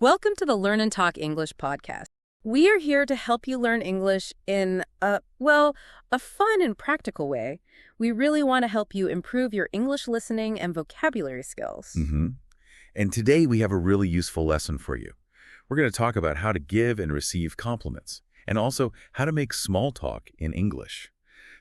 Welcome to the Learn and Talk English podcast. We are here to help you learn English in a fun and practical way. We really want to help you improve your English listening and vocabulary skills. And today we have a really useful lesson for you. We're going to talk about how to give and receive compliments, and also how to make small talk in English.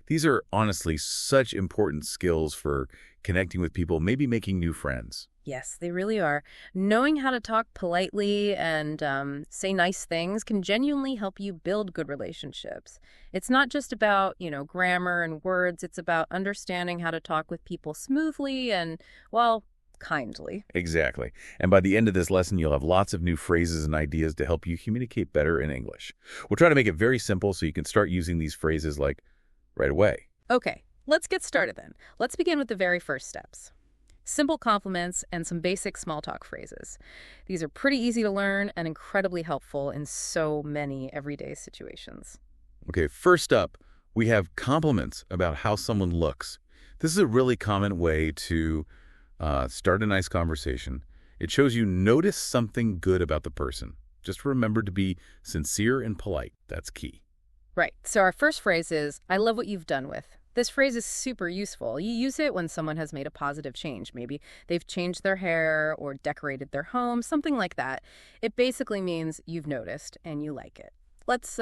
These are honestly such important skills for connecting with people, maybe making new friends. Yes, they really are. Knowing how to talk politely and say nice things can genuinely help you build good relationships. It's not just about, grammar and words. It's about understanding how to talk with people smoothly and, kindly. Exactly. And by the end of this lesson, you'll have lots of new phrases and ideas to help you communicate better in English. We'll try to make it very simple so you can start using these phrases right away. Okay, let's get started then. Let's begin with the very first steps. Simple compliments and some basic small talk phrases. These are pretty easy to learn and incredibly helpful in so many everyday situations. Okay, first up, we have compliments about how someone looks. This is a really common way to start a nice conversation. It shows you notice something good about the person. Just remember to be sincere and polite. That's key. Right. So our first phrase is, I love what you've done with. This phrase is super useful. You use it when someone has made a positive change. Maybe they've changed their hair or decorated their home, something like that. It basically means you've noticed and you like it. Let's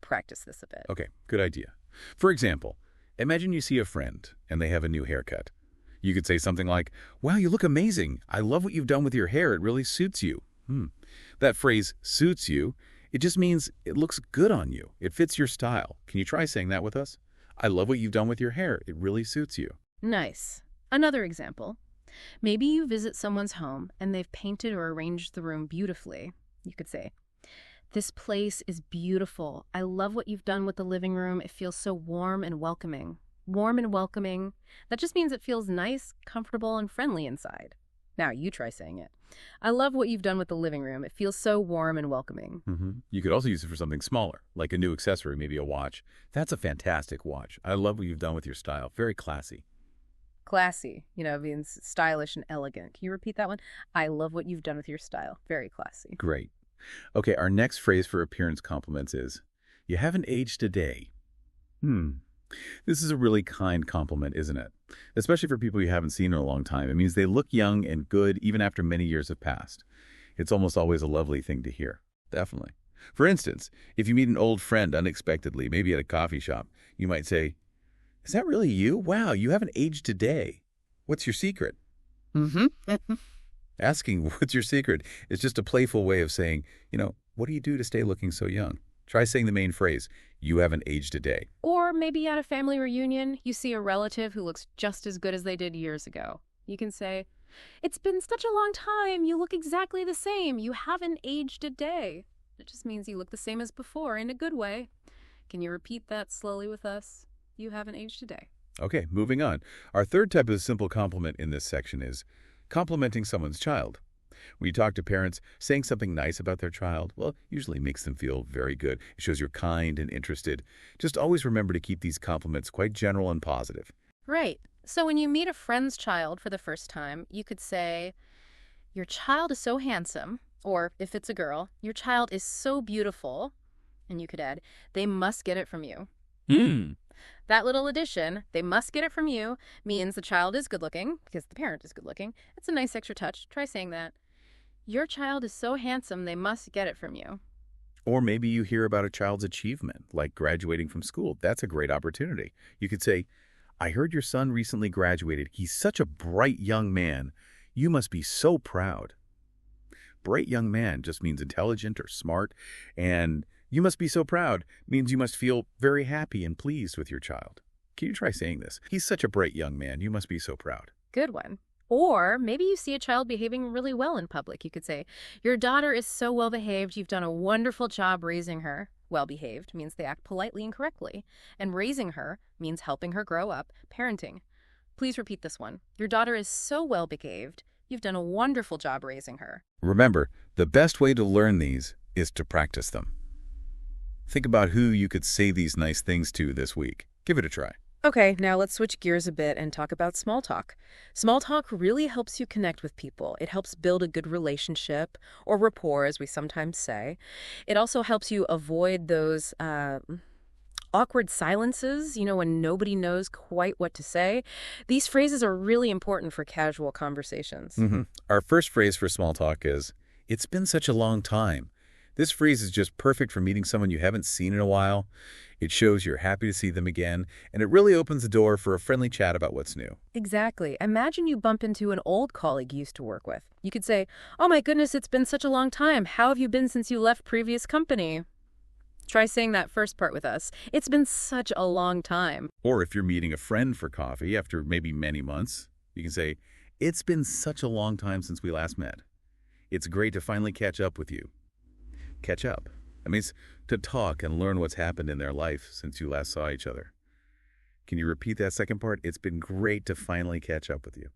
practice this a bit. Okay, good idea. For example, imagine you see a friend and they have a new haircut. You could say something like, wow, you look amazing. I love what you've done with your hair. It really suits you. That phrase, suits you, it just means it looks good on you. It fits your style. Can you try saying that with us? I love what you've done with your hair. It really suits you. Nice. Another example. Maybe you visit someone's home and they've painted or arranged the room beautifully. You could say, this place is beautiful. I love what you've done with the living room. It feels so warm and welcoming. Warm and welcoming. That just means it feels nice, comfortable, and friendly inside. Now you try saying it. I love what you've done with the living room. It feels so warm and welcoming. You could also use it for something smaller, like a new accessory, maybe a watch. That's a fantastic watch. I love what you've done with your style. Very classy. Classy, means stylish and elegant. Can you repeat that one? I love what you've done with your style. Very classy. Great. Okay, our next phrase for appearance compliments is, you haven't aged a day. This is a really kind compliment, isn't it? Especially for people you haven't seen in a long time. It means they look young and good even after many years have passed. It's almost always a lovely thing to hear. Definitely. For instance, if you meet an old friend unexpectedly, maybe at a coffee shop, you might say, is that really you? Wow, you haven't aged a day. What's your secret? Asking what's your secret is just a playful way of saying, what do you do to stay looking so young? Try saying the main phrase, you haven't aged a day. Or maybe at a family reunion, you see a relative who looks just as good as they did years ago. You can say, it's been such a long time. You look exactly the same. You haven't aged a day. It just means you look the same as before in a good way. Can you repeat that slowly with us? You haven't aged a day. Okay, moving on. Our third type of simple compliment in this section is complimenting someone's child. When you talk to parents, saying something nice about their child, usually makes them feel very good. It shows you're kind and interested. Just always remember to keep these compliments quite general and positive. Right. So when you meet a friend's child for the first time, you could say, your child is so handsome, or if it's a girl, your child is so beautiful, and you could add, they must get it from you. That little addition, they must get it from you, means the child is good-looking, because the parent is good-looking. It's a nice extra touch. Try saying that. Your child is so handsome, they must get it from you. Or maybe you hear about a child's achievement, like graduating from school. That's a great opportunity. You could say, I heard your son recently graduated. He's such a bright young man. You must be so proud. Bright young man just means intelligent or smart, and you must be so proud means you must feel very happy and pleased with your child. Can you try saying this? He's such a bright young man. You must be so proud. Good one. Or maybe you see a child behaving really well in public. You could say, your daughter is so well-behaved. You've done a wonderful job raising her. Well-behaved means they act politely and correctly. And raising her means helping her grow up, parenting. Please repeat this one. Your daughter is so well-behaved. You've done a wonderful job raising her. Remember, the best way to learn these is to practice them. Think about who you could say these nice things to this week. Give it a try. Okay, now let's switch gears a bit and talk about small talk. Small talk really helps you connect with people. It helps build a good relationship, or rapport, as we sometimes say. It also helps you avoid those awkward silences, when nobody knows quite what to say. These phrases are really important for casual conversations. Our first phrase for small talk is, "It's been such a long time." This phrase is just perfect for meeting someone you haven't seen in a while. It shows you're happy to see them again, and it really opens the door for a friendly chat about what's new. Exactly. Imagine you bump into an old colleague you used to work with. You could say, "Oh my goodness, it's been such a long time. How have you been since you left previous company?" Try saying that first part with us. It's been such a long time. Or if you're meeting a friend for coffee after maybe many months, you can say, "It's been such a long time since we last met. It's great to finally catch up with you." Catch up. That means to talk and learn what's happened in their life since you last saw each other. Can you repeat that second part? It's been great to finally catch up with you.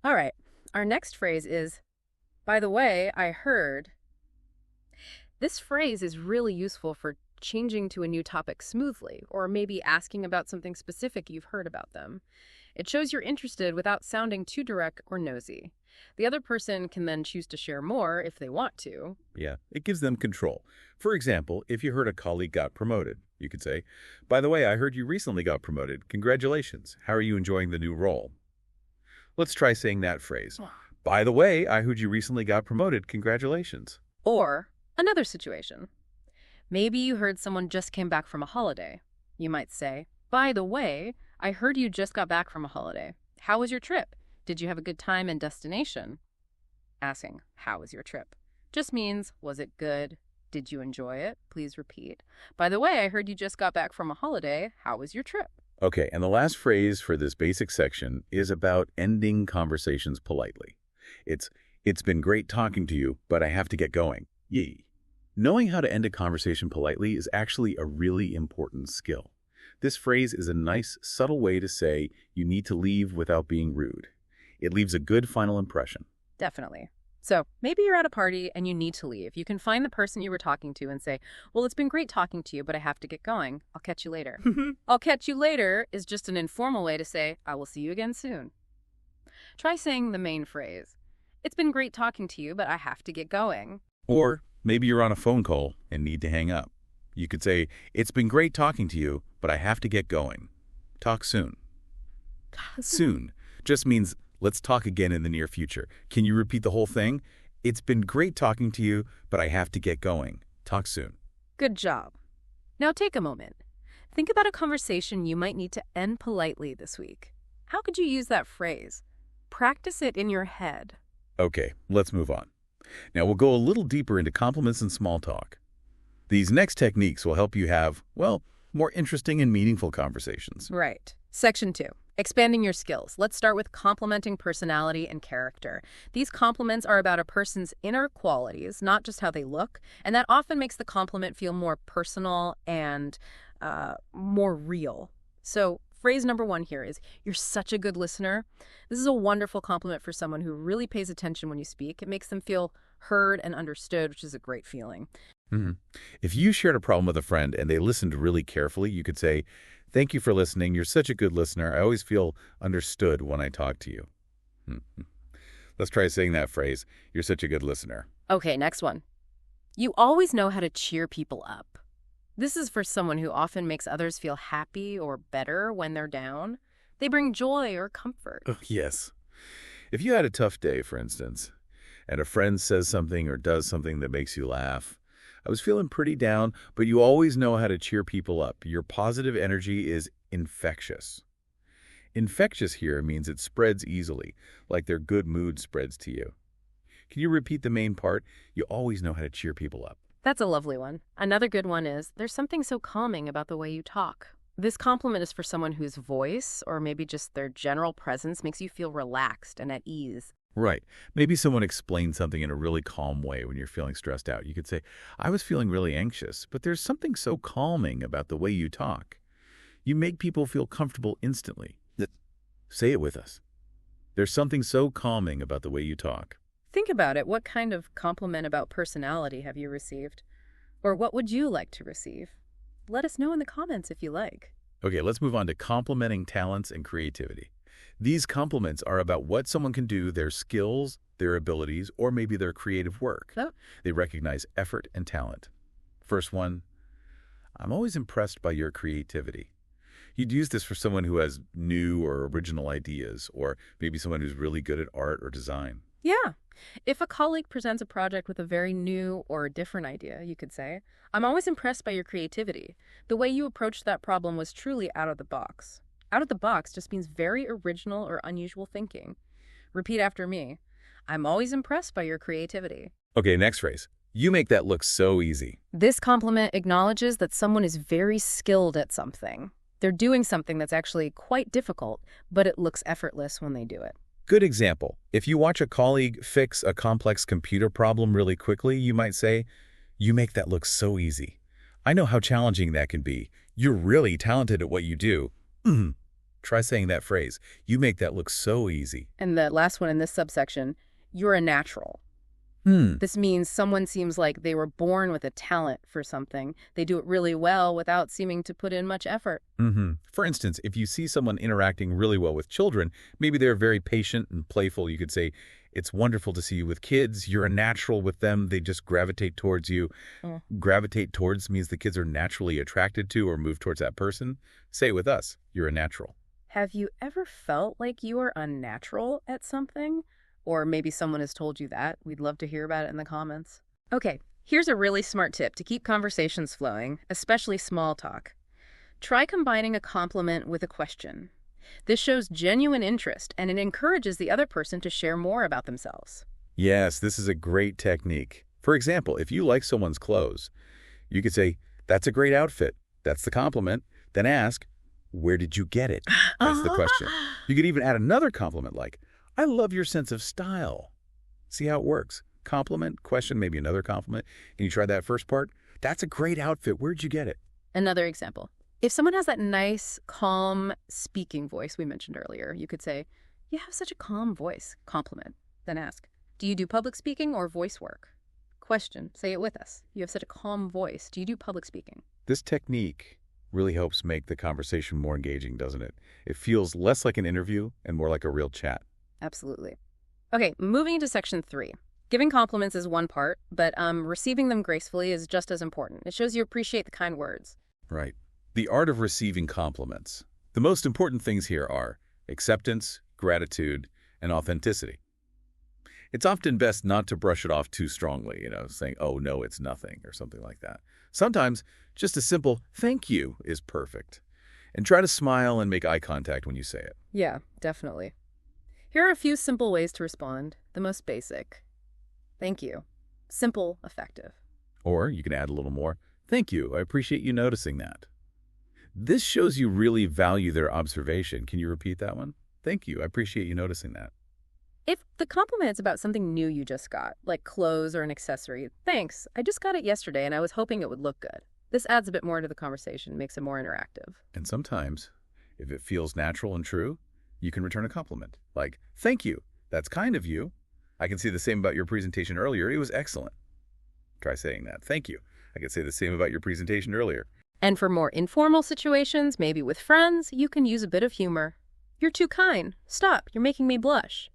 All right. Our next phrase is, "By the way, I heard." This phrase is really useful for changing to a new topic smoothly, or maybe asking about something specific you've heard about them. It shows you're interested without sounding too direct or nosy. The other person can then choose to share more if they want to. Yeah, it gives them control. For example, if you heard a colleague got promoted, you could say, "By the way, I heard you recently got promoted. Congratulations. How are you enjoying the new role?" Let's try saying that phrase. "By the way, I heard you recently got promoted. Congratulations." Or another situation. Maybe you heard someone just came back from a holiday. You might say, "By the way, I heard you just got back from a holiday. How was your trip? Did you have a good time and destination?" Asking, "How was your trip?" just means, was it good? Did you enjoy it? Please repeat. "By the way, I heard you just got back from a holiday. How was your trip?" Okay, and the last phrase for this basic section is about ending conversations politely. It's been great talking to you, but I have to get going. Yee. Knowing how to end a conversation politely is actually a really important skill. This phrase is a nice, subtle way to say you need to leave without being rude. It leaves a good final impression. Definitely. So maybe you're at a party and you need to leave. You can find the person you were talking to and say, "Well, it's been great talking to you, but I have to get going. I'll catch you later." "I'll catch you later" is just an informal way to say, "I will see you again soon." Try saying the main phrase. "It's been great talking to you, but I have to get going." Or maybe you're on a phone call and need to hang up. You could say, "It's been great talking to you, but I have to get going. Talk soon." Soon just means let's talk again in the near future. Can you repeat the whole thing? "It's been great talking to you, but I have to get going. Talk soon." Good job. Now take a moment. Think about a conversation you might need to end politely this week. How could you use that phrase? Practice it in your head. Okay, let's move on. Now we'll go a little deeper into compliments and small talk. These next techniques will help you have, well, more interesting and meaningful conversations. Right. Section 2. Expanding your skills. Let's start with complimenting personality and character. These compliments are about a person's inner qualities, not just how they look, and that often makes the compliment feel more personal and more real. So phrase number 1 here is, "You're such a good listener." This is a wonderful compliment for someone who really pays attention when you speak. It makes them feel heard and understood, which is a great feeling. hmm If you shared a problem with a friend and they listened really carefully, you could say, "Thank you for listening. You're such a good listener. I always feel understood when I talk to you." Mhm. Let's try saying that phrase. "You're such a good listener." Okay, next one. "You always know how to cheer people up." This is for someone who often makes others feel happy or better when they're down. They bring joy or comfort. Oh, yes. If you had a tough day, for instance, and a friend says something or does something that makes you laugh, "I was feeling pretty down, but you always know how to cheer people up. Your positive energy is infectious." Infectious here means it spreads easily, like their good mood spreads to you. Can you repeat the main part? You always know how to cheer people up. That's a lovely one. Another good one is, "There's something so calming about the way you talk." This compliment is for someone whose voice, or maybe just their general presence, makes you feel relaxed and at ease. Right. Maybe someone explained something in a really calm way when you're feeling stressed out. You could say, "I was feeling really anxious, but there's something so calming about the way you talk. You make people feel comfortable instantly." Say it with us. "There's something so calming about the way you talk." Think about it. What kind of compliment about personality have you received? Or what would you like to receive? Let us know in the comments if you like. Okay, let's move on to complimenting talents and creativity. These compliments are about what someone can do, their skills, their abilities, or maybe their creative work. Oh, They recognize effort and talent. First one, I'm always impressed by your creativity. You'd use this for someone who has new or original ideas, or maybe someone who's really good at art or design. yeah. If a colleague presents a project with a very new or different idea, you could say, I'm always impressed by your creativity. The way you approached that problem was truly out of the box. Out of the box just means very original or unusual thinking. Repeat after me. I'm always impressed by your creativity. Okay, next phrase. You make that look so easy. This compliment acknowledges that someone is very skilled at something. They're doing something that's actually quite difficult, but it looks effortless when they do it. Good example. If you watch a colleague fix a complex computer problem really quickly, you might say, you make that look so easy. I know how challenging that can be. You're really talented at what you do. Try saying that phrase. You make that look so easy. And the last one in this subsection, you're a natural. Hmm. This means someone seems like they were born with a talent for something. They do it really well without seeming to put in much effort. For instance, if you see someone interacting really well with children, maybe they're very patient and playful, you could say, it's wonderful to see you with kids. You're a natural with them. They just gravitate towards you. Mm. Gravitate towards means the kids are naturally attracted to or move towards that person. Say it with us. You're a natural. Have you ever felt like you are unnatural at something? Or maybe someone has told you that. We'd love to hear about it in the comments. Okay, here's a really smart tip to keep conversations flowing, especially small talk. Try combining a compliment with a question. This shows genuine interest, and it encourages the other person to share more about themselves. Yes, this is a great technique. For example, if you like someone's clothes, you could say, that's a great outfit. That's the compliment. Then ask, where did you get it? That's the question. You could even add another compliment like, I love your sense of style. See how it works? Compliment, question, maybe another compliment. And you try that first part. That's a great outfit. Where'd you get it? Another example. If someone has that nice, calm speaking voice we mentioned earlier, you could say, you have such a calm voice. Compliment. Then ask, do you do public speaking or voice work? Question. Say it with us. You have such a calm voice. Do you do public speaking? This technique really helps make the conversation more engaging, doesn't it? It feels less like an interview and more like a real chat. Absolutely. Okay, moving into section 3. Giving compliments is one part, but receiving them gracefully is just as important. It shows you appreciate the kind words. Right. The art of receiving compliments. The most important things here are acceptance, gratitude, and authenticity. It's often best not to brush it off too strongly, saying, oh, no, it's nothing, or something like that. Sometimes just a simple thank you is perfect. And try to smile and make eye contact when you say it. Yeah, definitely. Here are a few simple ways to respond. The most basic. Thank you. Simple, effective. Or you can add a little more. Thank you. I appreciate you noticing that. This shows you really value their observation. Can you repeat that one? Thank you. I appreciate you noticing that. If the compliment is about something new you just got, like clothes or an accessory, thanks. I just got it yesterday and I was hoping it would look good. This adds a bit more to the conversation, makes it more interactive. And sometimes, if it feels natural and true, you can return a compliment. Like, thank you. That's kind of you. I can say the same about your presentation earlier. It was excellent. Try saying that. Thank you. I could say the same about your presentation earlier. And for more informal situations, maybe with friends, you can use a bit of humor. You're too kind. Stop. You're making me blush.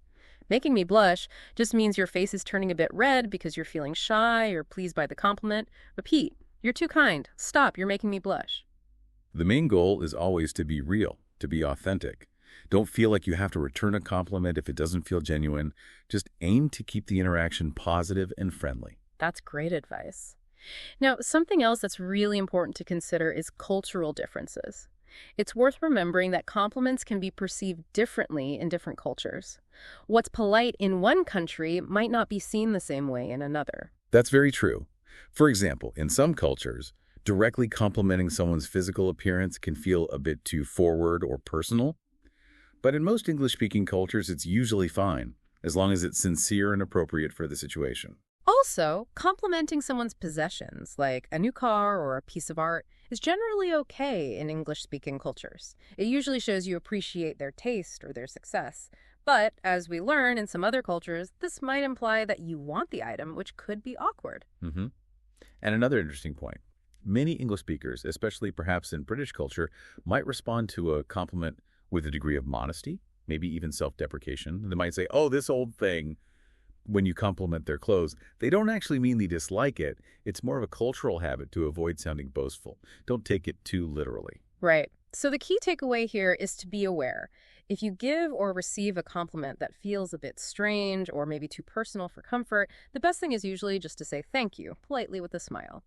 Making me blush just means your face is turning a bit red because you're feeling shy or pleased by the compliment. Repeat. You're too kind. Stop. You're making me blush. The main goal is always to be real, to be authentic. Don't feel like you have to return a compliment if it doesn't feel genuine. Just aim to keep the interaction positive and friendly. That's great advice. Now, something else that's really important to consider is cultural differences. It's worth remembering that compliments can be perceived differently in different cultures. What's polite in one country might not be seen the same way in another. That's very true. For example, in some cultures, directly complimenting someone's physical appearance can feel a bit too forward or personal. But in most English-speaking cultures, it's usually fine, as long as it's sincere and appropriate for the situation. Also, complimenting someone's possessions, like a new car or a piece of art, is generally okay in English-speaking cultures. It usually shows you appreciate their taste or their success. But, as we learn in some other cultures, this might imply that you want the item, which could be awkward. And another interesting point. Many English speakers, especially perhaps in British culture, might respond to a compliment with a degree of modesty, maybe even self-deprecation. They might say, oh, this old thing, when you compliment their clothes. They don't actually mean they dislike it. It's more of a cultural habit to avoid sounding boastful. Don't take it too literally. Right. So the key takeaway here is to be aware. If you give or receive a compliment that feels a bit strange or maybe too personal for comfort, the best thing is usually just to say thank you, politely with a smile.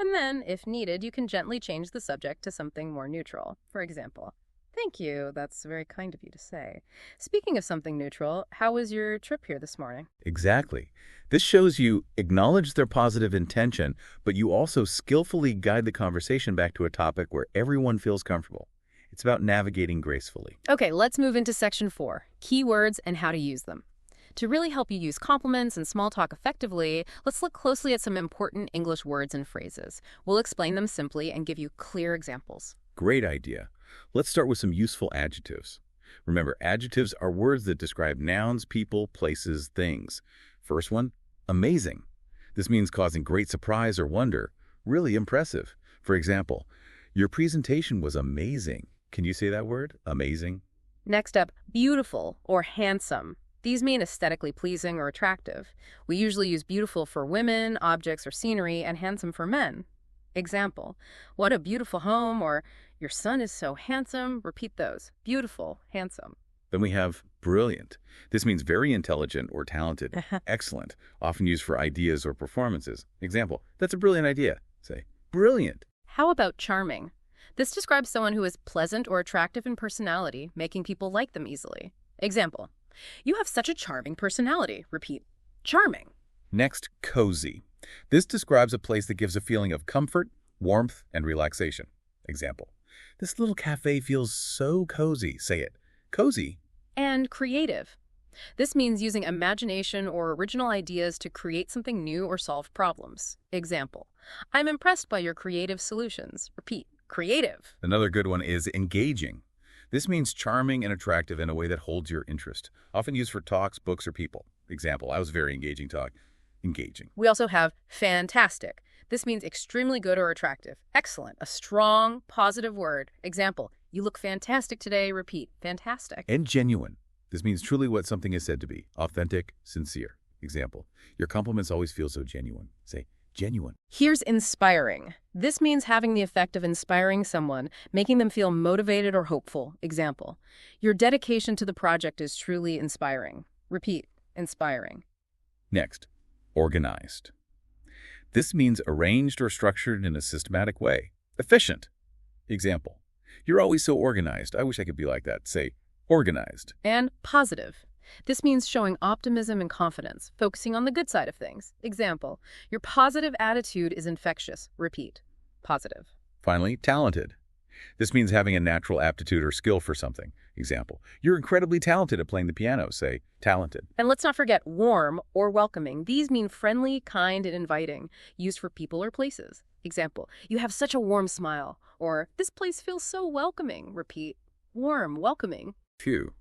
And then, if needed, you can gently change the subject to something more neutral. For example, thank you, that's very kind of you to say. Speaking of something neutral, how was your trip here this morning? Exactly. This shows you acknowledge their positive intention, but you also skillfully guide the conversation back to a topic where everyone feels comfortable. It's about navigating gracefully. Okay, let's move into section 4, keywords and how to use them. To really help you use compliments and small talk effectively, let's look closely at some important English words and phrases. We'll explain them simply and give you clear examples. Great idea. Let's start with some useful adjectives. Remember, adjectives are words that describe nouns, people, places, things. First one, amazing. This means causing great surprise or wonder. Really impressive. For example, your presentation was amazing. Can you say that word? Amazing. Next up, beautiful or handsome. These mean aesthetically pleasing or attractive. We usually use beautiful for women, objects, or scenery, and handsome for men. Example, what a beautiful home, or your son is so handsome. Repeat those. Beautiful, handsome. Then we have brilliant. This means very intelligent or talented. Excellent, often used for ideas or performances. Example, that's a brilliant idea. Say, brilliant. How about charming? This describes someone who is pleasant or attractive in personality, making people like them easily. Example, you have such a charming personality. Repeat, charming. Next, cozy. This describes a place that gives a feeling of comfort, warmth, and relaxation. Example, this little cafe feels so cozy. Say it, cozy. And creative. This means using imagination or original ideas to create something new or solve problems. Example, I'm impressed by your creative solutions. Repeat, creative. Another good one is engaging. This means charming and attractive in a way that holds your interest, often used for talks, books, or people. Example, I was a very engaging talk. Engaging. We also have fantastic. This means extremely good or attractive. Excellent, a strong, positive word. Example, you look fantastic today. Repeat, fantastic. And genuine. This means truly what something is said to be. Authentic, sincere. Example, your compliments always feel so genuine. Say, genuine. Here's inspiring. This means having the effect of inspiring someone, making them feel motivated or hopeful. Example, your dedication to the project is truly inspiring. Repeat, inspiring. Next, organized. This means arranged or structured in a systematic way. Efficient. Example, you're always so organized. I wish I could be like that. Say, organized. And positive. This means showing optimism and confidence, focusing on the good side of things. Example, your positive attitude is infectious. Repeat, positive. Finally, talented. This means having a natural aptitude or skill for something. Example, you're incredibly talented at playing the piano. Say, talented. And let's not forget warm or welcoming. These mean friendly, kind, and inviting, used for people or places. Example, you have such a warm smile. Or, this place feels so welcoming. Repeat, warm, welcoming. Phew.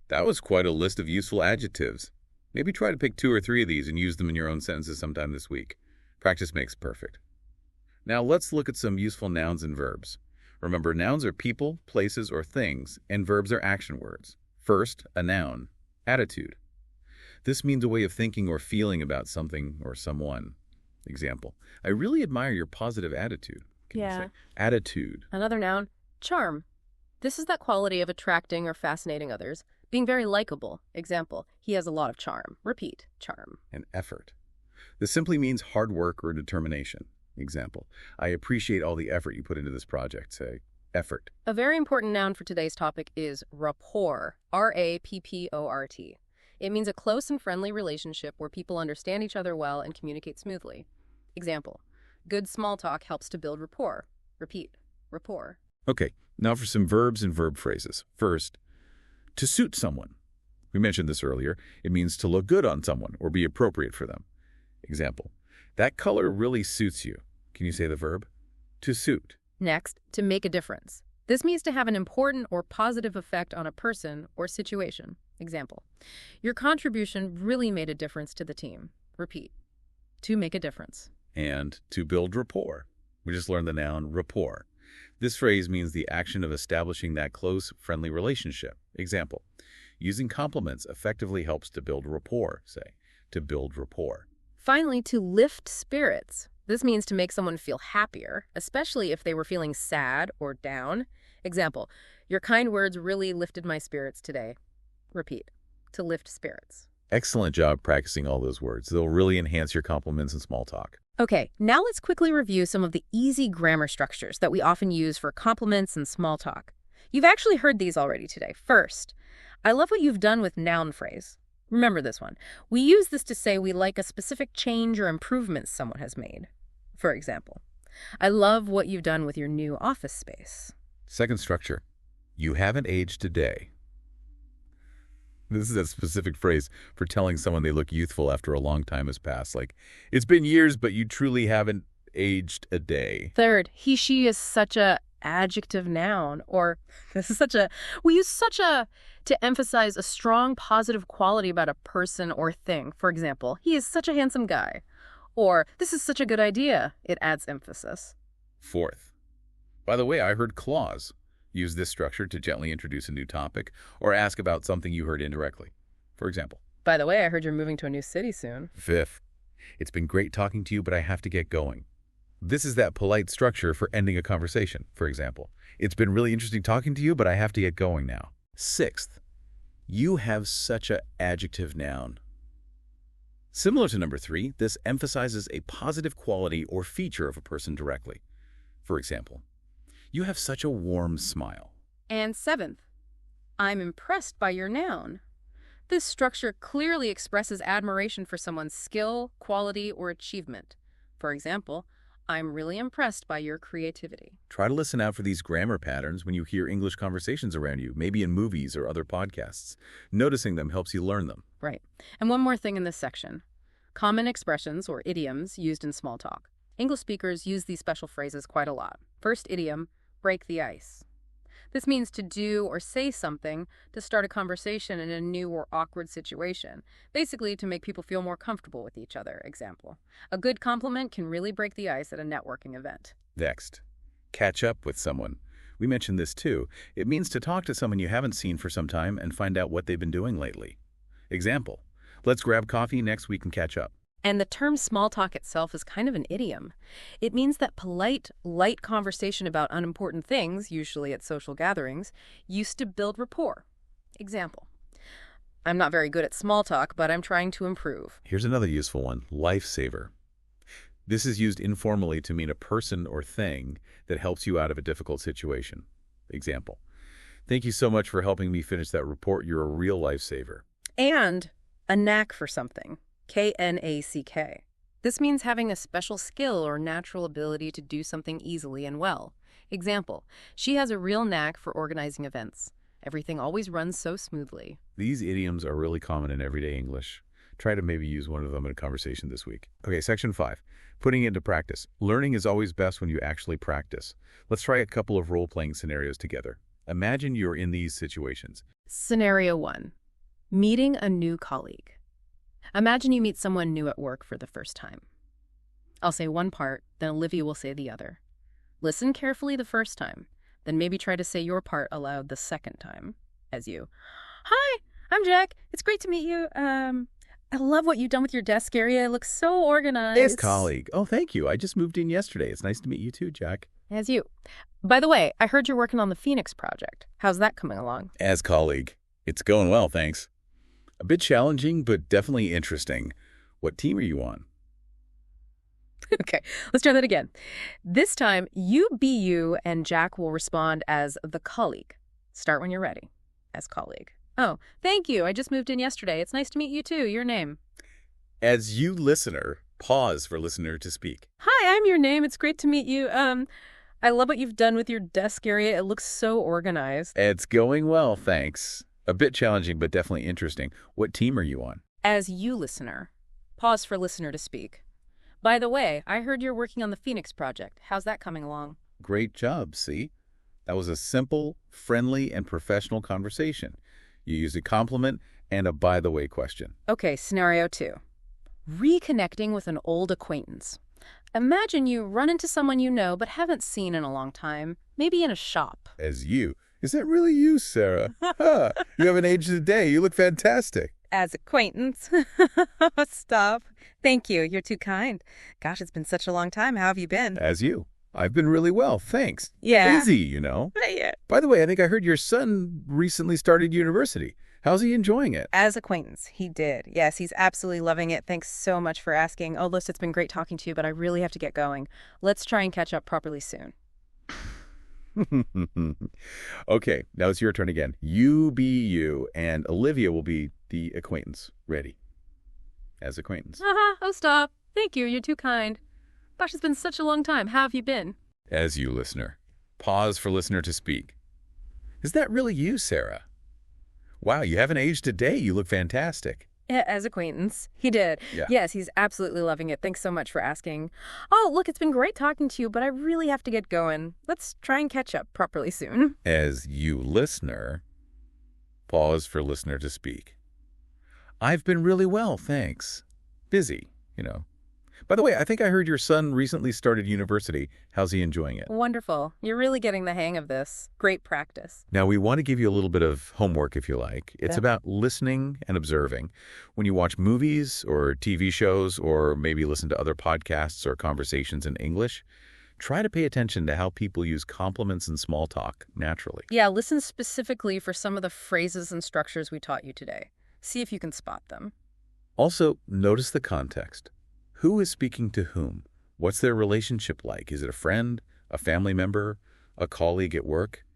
That was quite a list of useful adjectives. Maybe try to pick 2 or 3 of these and use them in your own sentences sometime this week. Practice makes perfect. Now let's look at some useful nouns and verbs. Remember, nouns are people, places, or things, and verbs are action words. First, a noun, attitude. This means a way of thinking or feeling about something or someone. Example, I really admire your positive attitude. Can you say attitude? Another noun, charm. This is that quality of attracting or fascinating others, being very likable. Example, he has a lot of charm. Repeat, charm. And effort. This simply means hard work or determination. Example, I appreciate all the effort you put into this project. Say, effort. A very important noun for today's topic is rapport, R-A-P-P-O-R-T. It means a close and friendly relationship where people understand each other well and communicate smoothly. Example, good small talk helps to build rapport. Repeat, rapport. Okay, now for some verbs and verb phrases. First, to suit someone. We mentioned this earlier. It means to look good on someone or be appropriate for them. Example, that color really suits you. Can you say the verb? To suit. Next, to make a difference. This means to have an important or positive effect on a person or situation. Example, your contribution really made a difference to the team. Repeat, to make a difference. And to build rapport. We just learned the noun rapport. This phrase means the action of establishing that close, friendly relationship. Example, using compliments effectively helps to build rapport, say, to build rapport. Finally, to lift spirits. This means to make someone feel happier, especially if they were feeling sad or down. Example, your kind words really lifted my spirits today. Repeat, to lift spirits. Excellent job practicing all those words. They'll really enhance your compliments and small talk. Okay, now let's quickly review some of the easy grammar structures that we often use for compliments and small talk. You've actually heard these already today. First, I love what you've done with noun phrase. Remember this one. We use this to say we like a specific change or improvement someone has made. For example, I love what you've done with your new office space. Second structure, you haven't aged a day. This is a specific phrase for telling someone they look youthful after a long time has passed. Like, it's been years, but you truly haven't aged a day. Third, he, she is such a adjective noun, or we use such a to emphasize a strong positive quality about a person or thing. For example, he is such a handsome guy. Or, this is such a good idea. It adds emphasis. Fourth, by the way, I heard clause. Use this structure to gently introduce a new topic or ask about something you heard indirectly. For example, By the way, I heard you're moving to a new city soon. fifth, it's been great talking to you, but I have to get going. This is that polite structure for ending a conversation. For example, it's been really interesting talking to you, but I have to get going now. Sixth, you have such an adjective noun. Similar to number 3, this emphasizes a positive quality or feature of a person directly. For example, you have such a warm smile. And seventh, I'm impressed by your noun. This structure clearly expresses admiration for someone's skill, quality, or achievement. For example, I'm really impressed by your creativity. Try to listen out for these grammar patterns when you hear English conversations around you, maybe in movies or other podcasts. Noticing them helps you learn them. Right. And one more thing in this section. Common expressions or idioms used in small talk. English speakers use these special phrases quite a lot. First idiom, break the ice. This means to do or say something to start a conversation in a new or awkward situation, basically to make people feel more comfortable with each other. Example, a good compliment can really break the ice at a networking event. Next, catch up with someone. We mentioned this too. It means to talk to someone you haven't seen for some time and find out what they've been doing lately. Example, let's grab coffee next week and catch up. And the term small talk itself is kind of an idiom. It means that polite, light conversation about unimportant things, usually at social gatherings, used to build rapport. Example, I'm not very good at small talk, but I'm trying to improve. Here's another useful one, lifesaver. This is used informally to mean a person or thing that helps you out of a difficult situation. Example, thank you so much for helping me finish that report. You're a real lifesaver. And a knack for something. K-N-A-C-K. This means having a special skill or natural ability to do something easily and well. Example, she has a real knack for organizing events. Everything always runs so smoothly. These idioms are really common in everyday English. Try to maybe use one of them in a conversation this week. Okay, section 5, putting it into practice. Learning is always best when you actually practice. Let's try a couple of role-playing scenarios together. Imagine you're in these situations. Scenario 1, meeting a new colleague. Imagine you meet someone new at work for the first time. I'll say one part, then Olivia will say the other. Listen carefully the first time, then maybe try to say your part aloud the second time, as you. Hi, I'm Jack. It's great to meet you. I love what you've done with your desk area. It looks so organized. As colleague. Oh, thank you. I just moved in yesterday. It's nice to meet you too, Jack. As you. By the way, I heard you're working on the Phoenix project. How's that coming along? As colleague. It's going well, thanks. A bit challenging, but definitely interesting. What team are you on? Okay, let's try that again. This time, you be you, and Jack will respond as the colleague. Start when you're ready. As colleague. Oh, thank you. I just moved in yesterday. It's nice to meet you too. Your name? As you listener, pause for listener to speak. Hi, I'm your name. It's great to meet you. I love what you've done with your desk area. It looks so organized. It's going well, thanks. A bit challenging, but definitely interesting. What team are you on? As you listener. Pause for listener to speak. By the way, I heard you're working on the Phoenix project. How's that coming along? Great job, see? That was a simple, friendly, and professional conversation. You used a compliment and a by-the-way question. Okay, scenario 2. Reconnecting with an old acquaintance. Imagine you run into someone you know but haven't seen in a long time, maybe in a shop. As you. Is that really you, Sarah? Huh. You haven't aged a day. You look fantastic. As acquaintance. Stop. Thank you. You're too kind. Gosh, it's been such a long time. How have you been? As you. I've been really well, thanks. Yeah. Busy, you know. Yeah. By the way, I think I heard your son recently started university. How's he enjoying it? As acquaintance, he did. Yes, he's absolutely loving it. Thanks so much for asking. Oh, Liz, it's been great talking to you, but I really have to get going. Let's try and catch up properly soon. Okay, now it's your turn again. You be you, and Olivia will be the acquaintance. Ready? As acquaintance. Oh, stop. Thank you. You're too kind. Gosh, it's been such a long time. How have you been? As you, listener. Pause for listener to speak. Is that really you, Sarah? Wow, you haven't aged a day. You look fantastic. As acquaintance. He did. Yeah. Yes, he's absolutely loving it. Thanks so much for asking. Oh, look, it's been great talking to you, but I really have to get going. Let's try and catch up properly soon. As you, listener. Pause for listener to speak. I've been really well, thanks. Busy, you know. By the way, I think I heard your son recently started university. How's he enjoying it? Wonderful. You're really getting the hang of this. Great practice. Now, we want to give you a little bit of homework, if you like. It's Yeah. about listening and observing. When you watch movies or TV shows or maybe listen to other podcasts or conversations in English, try to pay attention to how people use compliments and small talk naturally. Yeah, listen specifically for some of the phrases and structures we taught you today. See if you can spot them. Also, notice the context. Who is speaking to whom? What's their relationship like? Is it a friend, a family member, a colleague at work,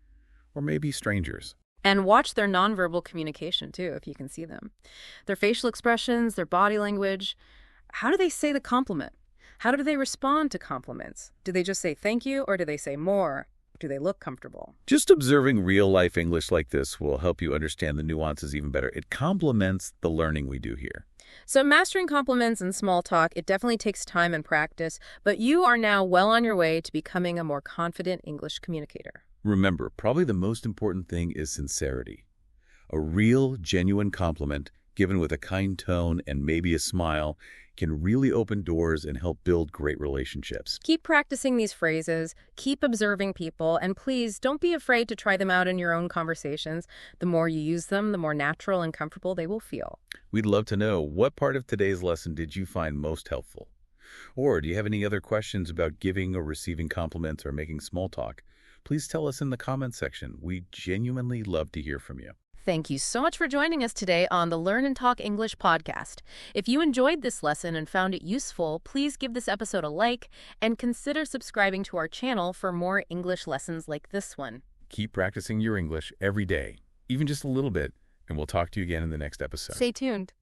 or maybe strangers? And watch their nonverbal communication, too, if you can see them. Their facial expressions, their body language. How do they say the compliment? How do they respond to compliments? Do they just say thank you, or do they say more? Do they look comfortable? Just observing real-life English like this will help you understand the nuances even better. It complements the learning we do here. So mastering compliments and small talk, it definitely takes time and practice, but you are now well on your way to becoming a more confident English communicator. Remember, probably the most important thing is sincerity. A real, genuine compliment given with a kind tone and maybe a smile can really open doors and help build great relationships. Keep practicing these phrases, keep observing people, and please don't be afraid to try them out in your own conversations. The more you use them, the more natural and comfortable they will feel. We'd love to know, what part of today's lesson did you find most helpful? Or do you have any other questions about giving or receiving compliments or making small talk? Please tell us in the comments section. We genuinely love to hear from you. Thank you so much for joining us today on the Learn and Talk English podcast. If you enjoyed this lesson and found it useful, please give this episode a like and consider subscribing to our channel for more English lessons like this one. Keep practicing your English every day, even just a little bit, and we'll talk to you again in the next episode. Stay tuned.